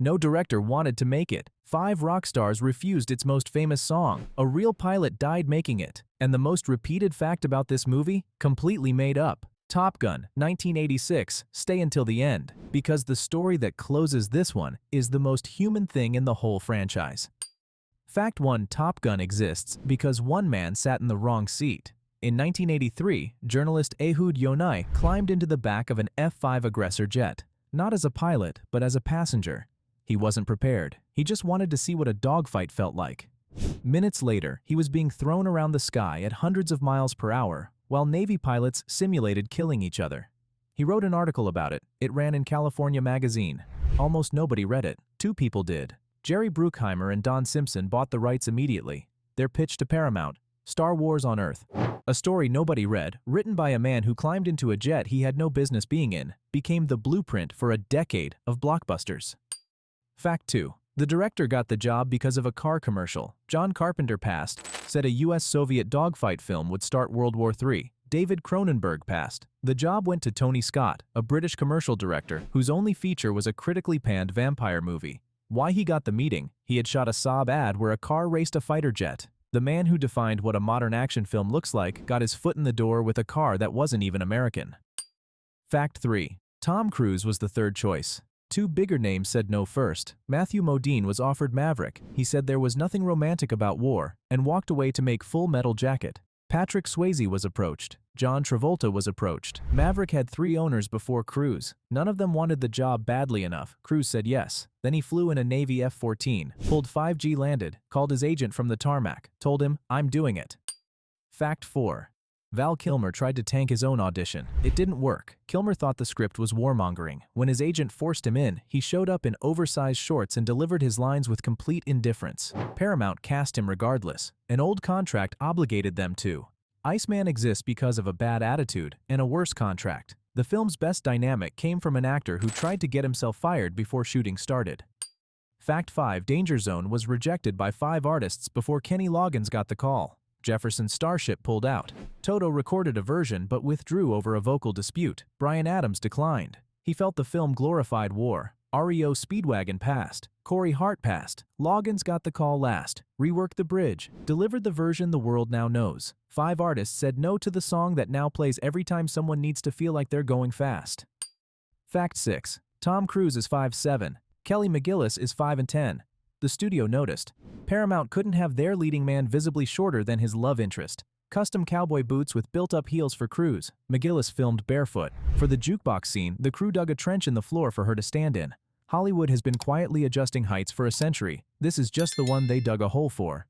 No director wanted to make it. 5 rock stars refused its most famous song. A real pilot died making it. And the most repeated fact about this movie? Completely made up. Top Gun, 1986, stay until the end, because the story that closes this one is the most human thing in the whole franchise. Fact 1: Top Gun exists because one man sat in the wrong seat. In 1983, journalist Ehud Yonai climbed into the back of an F-5 aggressor jet, not as a pilot, but as a passenger. He wasn't prepared. He just wanted to see what a dogfight felt like. Minutes later, he was being thrown around the sky at hundreds of miles per hour, while Navy pilots simulated killing each other. He wrote an article about it. It ran in California Magazine. Almost nobody read it. 2 people did. Jerry Bruckheimer and Don Simpson bought the rights immediately. Their pitch to Paramount: Star Wars on Earth. A story nobody read, written by a man who climbed into a jet he had no business being in, became the blueprint for a decade of blockbusters. Fact 2: the director got the job because of a car commercial. John Carpenter passed, said a US-Soviet dogfight film would start World War III. David Cronenberg passed. The job went to Tony Scott, a British commercial director whose only feature was a critically panned vampire movie. Why he got the meeting? He had shot a Saab ad where a car raced a fighter jet. The man who defined what a modern action film looks like got his foot in the door with a car that wasn't even American. Fact 3: Tom Cruise was the third choice. 2 bigger names said no first. Matthew Modine was offered Maverick. He said there was nothing romantic about war, and walked away to make Full Metal Jacket. Patrick Swayze was approached. John Travolta was approached. Maverick had 3 owners before Cruise. None of them wanted the job badly enough. Cruise said yes. Then he flew in a Navy F-14, pulled 5G, landed, called his agent from the tarmac, told him, "I'm doing it." Fact 4: Val Kilmer tried to tank his own audition. It didn't work. Kilmer thought the script was warmongering. When his agent forced him in, he showed up in oversized shorts and delivered his lines with complete indifference. Paramount cast him regardless. An old contract obligated them to. Iceman exists because of a bad attitude and a worse contract. The film's best dynamic came from an actor who tried to get himself fired before shooting started. Fact 5: Danger Zone was rejected by 5 artists before Kenny Loggins got the call. Jefferson Starship pulled out. Toto recorded a version but withdrew over a vocal dispute. Bryan Adams declined. He felt the film glorified war. REO Speedwagon passed. Corey Hart passed. Loggins got the call last. Reworked the bridge. Delivered the version the world now knows. 5 artists said no to the song that now plays every time someone needs to feel like they're going fast. Fact 6: Tom Cruise is 5'7". Kelly McGillis is 5'10". The studio noticed. Paramount couldn't have their leading man visibly shorter than his love interest. Custom cowboy boots with built-up heels for Cruise. McGillis filmed barefoot. For the jukebox scene, the crew dug a trench in the floor for her to stand in. Hollywood has been quietly adjusting heights for a century. This is just the one they dug a hole for.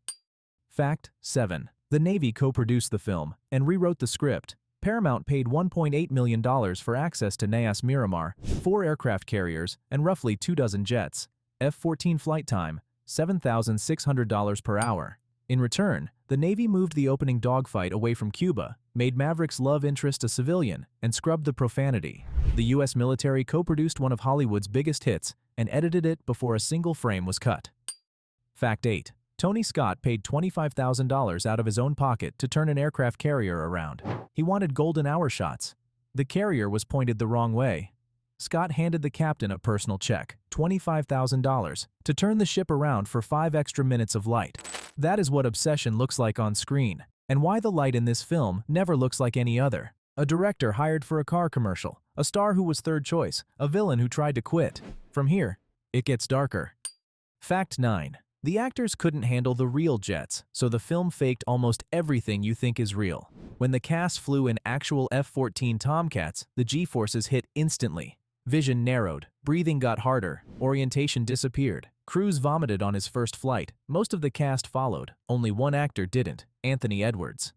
Fact 7: the Navy co-produced the film and rewrote the script. Paramount paid $1.8 million for access to NAS Miramar, 4 aircraft carriers, and roughly 24 jets. F-14 flight time, $7,600 per hour. In return, the Navy moved the opening dogfight away from Cuba, made Maverick's love interest a civilian, and scrubbed the profanity. The U.S. military co-produced one of Hollywood's biggest hits and edited it before a single frame was cut. Fact 8: Tony Scott paid $25,000 out of his own pocket to turn an aircraft carrier around. He wanted golden hour shots. The carrier was pointed the wrong way. Scott handed the captain a personal check, $25,000, to turn the ship around for 5 extra minutes of light. That is what obsession looks like on screen, and why the light in this film never looks like any other. A director hired for a car commercial, a star who was third choice, a villain who tried to quit. From here, it gets darker. Fact 9: the actors couldn't handle the real jets, so the film faked almost everything you think is real. When the cast flew in actual F-14 Tomcats, the G-forces hit instantly. Vision narrowed, breathing got harder, orientation disappeared. Cruise vomited on his first flight. Most of the cast followed. Only one actor didn't, Anthony Edwards.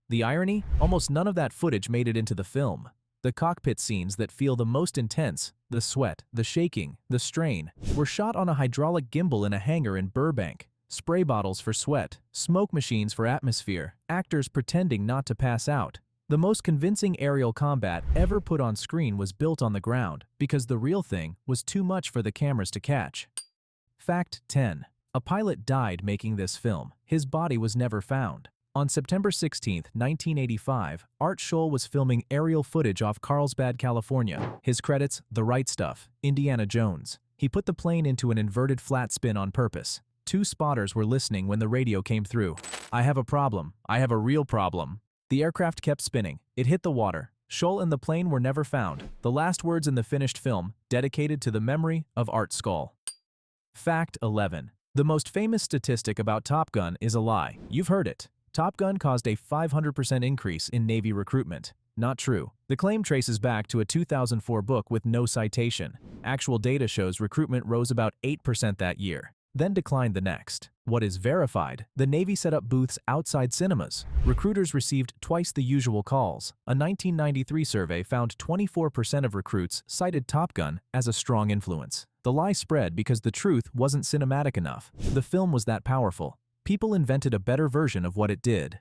The irony? Almost none of that footage made it into the film. The cockpit scenes that feel the most intense, the sweat, the shaking, the strain, were shot on a hydraulic gimbal in a hangar in Burbank. Spray bottles for sweat, smoke machines for atmosphere, actors pretending not to pass out. The most convincing aerial combat ever put on screen was built on the ground because the real thing was too much for the cameras to catch. Fact 10: a pilot died making this film. His body was never found. On September 16, 1985, Art Scholl was filming aerial footage off Carlsbad, California. His credits: The Right Stuff, Indiana Jones. He put the plane into an inverted flat spin on purpose. 2 spotters were listening when the radio came through. "I have a problem. I have a real problem." The aircraft kept spinning. It hit the water. Scholl and the plane were never found. The last words in the finished film, dedicated to the memory of Art Scholl. Fact 11. The most famous statistic about Top Gun is a lie. You've heard it. Top Gun caused a 500% increase in Navy recruitment. Not true. The claim traces back to a 2004 book with no citation. Actual data shows recruitment rose about 8% that year, then declined the next. What is verified? The Navy set up booths outside cinemas. Recruiters received twice the usual calls. A 1993 survey found 24% of recruits cited Top Gun as a strong influence. The lie spread because the truth wasn't cinematic enough. The film was that powerful. People invented a better version of what it did.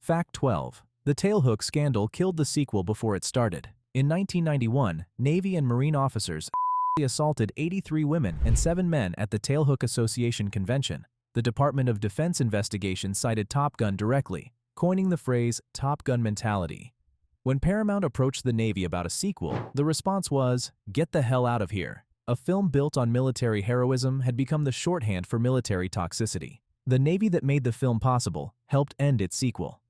Fact 12. The tailhook scandal killed the sequel before it started. In 1991, Navy and Marine officers assaulted 83 women and 7 men at the Tailhook Association convention. The Department of Defense investigation cited Top Gun directly, coining the phrase Top Gun mentality. When Paramount approached the Navy about a sequel, the response was, "Get the hell out of here." A film built on military heroism had become the shorthand for military toxicity. The Navy that made the film possible helped end its sequel.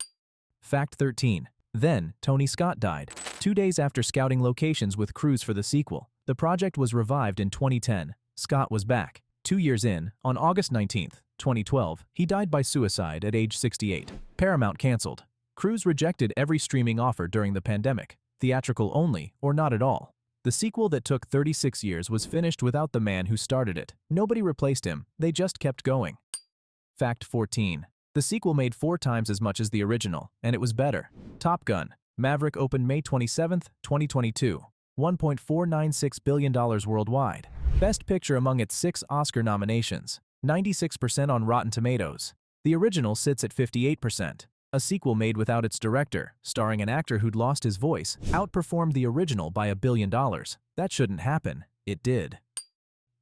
Fact 13. Then, Tony Scott died. 2 days after scouting locations with crews for the sequel, the project was revived in 2010. Scott was back. 2 years in, on August 19, 2012, he died by suicide at age 68. Paramount canceled. Crews rejected every streaming offer during the pandemic, theatrical only or not at all. The sequel that took 36 years was finished without the man who started it. Nobody replaced him, they just kept going. Fact 14. The sequel made 4 times as much as the original, and it was better. Top Gun: Maverick opened May 27, 2022. $1.496 billion worldwide. Best Picture among its 6 Oscar nominations. 96% on Rotten Tomatoes. The original sits at 58%. A sequel made without its director, starring an actor who'd lost his voice, outperformed the original by $1 billion. That shouldn't happen. It did.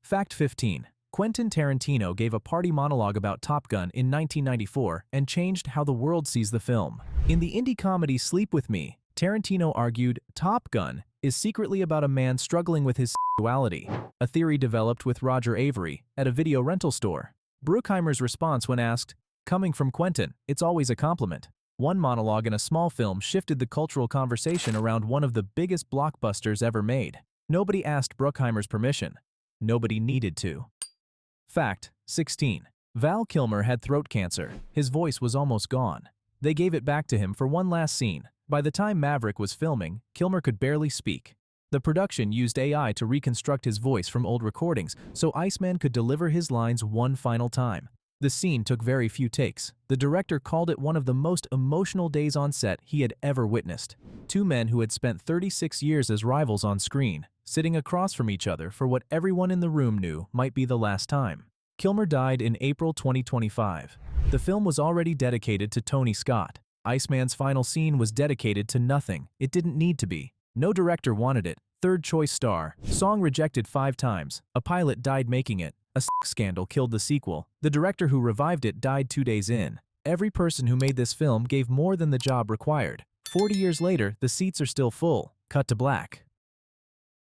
Fact 15. Quentin Tarantino gave a party monologue about Top Gun in 1994 and changed how the world sees the film. In the indie comedy Sleep With Me, Tarantino argued Top Gun is secretly about a man struggling with his sexuality, a theory developed with Roger Avery at a video rental store. Bruckheimer's response when asked, "Coming from Quentin, it's always a compliment." One monologue in a small film shifted the cultural conversation around one of the biggest blockbusters ever made. Nobody asked Bruckheimer's permission. Nobody needed to. Fact 16. Val Kilmer had throat cancer. His voice was almost gone. They gave it back to him for one last scene. By the time Maverick was filming, Kilmer could barely speak. The production used AI to reconstruct his voice from old recordings so Iceman could deliver his lines one final time. The scene took very few takes. The director called it one of the most emotional days on set he had ever witnessed. 2 men who had spent 36 years as rivals on screen, sitting across from each other for what everyone in the room knew might be the last time. Kilmer died in April 2025. The film was already dedicated to Tony Scott. Iceman's final scene was dedicated to nothing. It didn't need to be. No director wanted it. Third choice star. Song rejected 5 times. A pilot died making it. A scandal killed the sequel. The director who revived it died 2 days in. Every person who made this film gave more than the job required. 40 years later, the seats are still full. Cut to black.